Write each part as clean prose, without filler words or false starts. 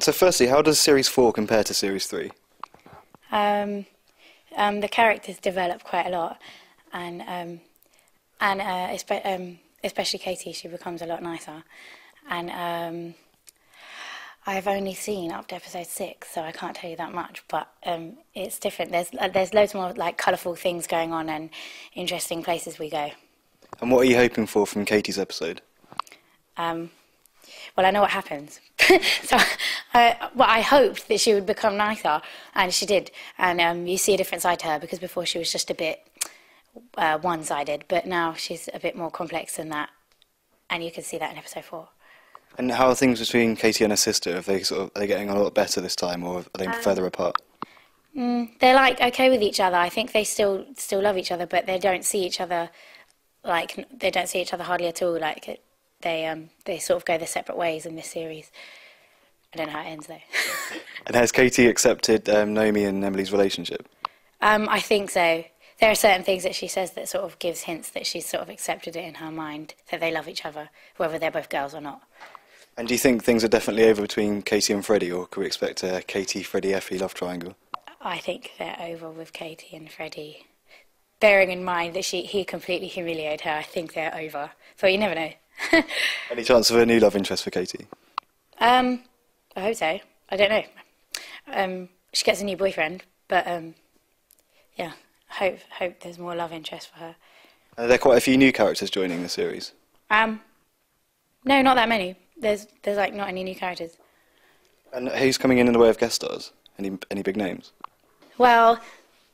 So firstly, how does Series 4 compare to Series 3? The characters develop quite a lot, and especially Katie, she becomes a lot nicer. And I've only seen up to episode 6, so I can't tell you that much. But it's different. There's loads more like colourful things going on and interesting places we go. And what are you hoping for from Katie's episode? Well, I know what happens. So I hoped that she would become nicer, and she did. And you see a different side to her, because before she was just a bit one-sided, but now she's a bit more complex than that, and you can see that in episode 4. And how are things between Katie and her sister? Are they getting on a lot better this time, or are they further apart? They're like okay with each other. I think they still love each other, but they don't see each other hardly at all. Like they sort of go their separate ways in this series. I don't know how it ends though. And has Katie accepted Naomi and Emily's relationship? I think so. There are certain things that she says that sort of gives hints that she's sort of accepted it in her mind, that they love each other, whether they're both girls or not. And do you think things are definitely over between Katie and Freddie, or could we expect a Katie, Freddie, Effie love triangle? I think they're over with Katie and Freddie. Bearing in mind that he completely humiliated her, I think they're over. But you never know. Any chance of a new love interest for Katie? I hope so. I don't know. She gets a new boyfriend, but yeah, I hope there's more love interest for her. Are there quite a few new characters joining the series? No, not that many. There's like not any new characters. And who's coming in the way of guest stars? Any big names? Well,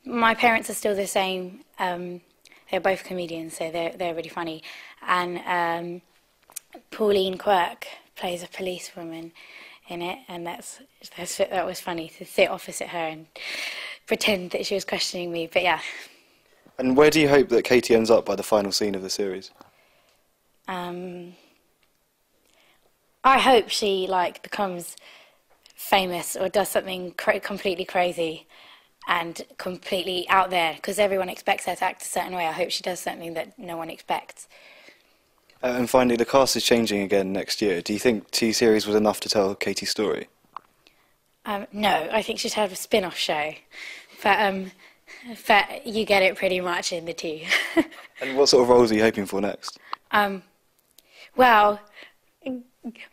my parents are still the same. They're both comedians, so they're really funny. And Pauline Quirk plays a policewoman in it, and that was funny to sit opposite her and pretend that she was questioning me. But yeah. And where do you hope that Katie ends up by the final scene of the series? I hope she becomes famous or does something completely crazy and completely out there, because everyone expects her to act a certain way. I hope she does something that no one expects. And finally, the cast is changing again next year. Do you think 2 series was enough to tell Katie's story? No, I think she'd have a spin-off show. But you get it pretty much in the 2. And what sort of roles are you hoping for next? Well,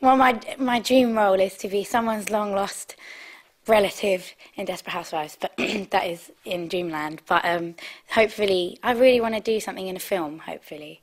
my dream role is to be someone's long-lost relative in Desperate Housewives, but that is in Dreamland. But hopefully, I really want to do something in a film, hopefully.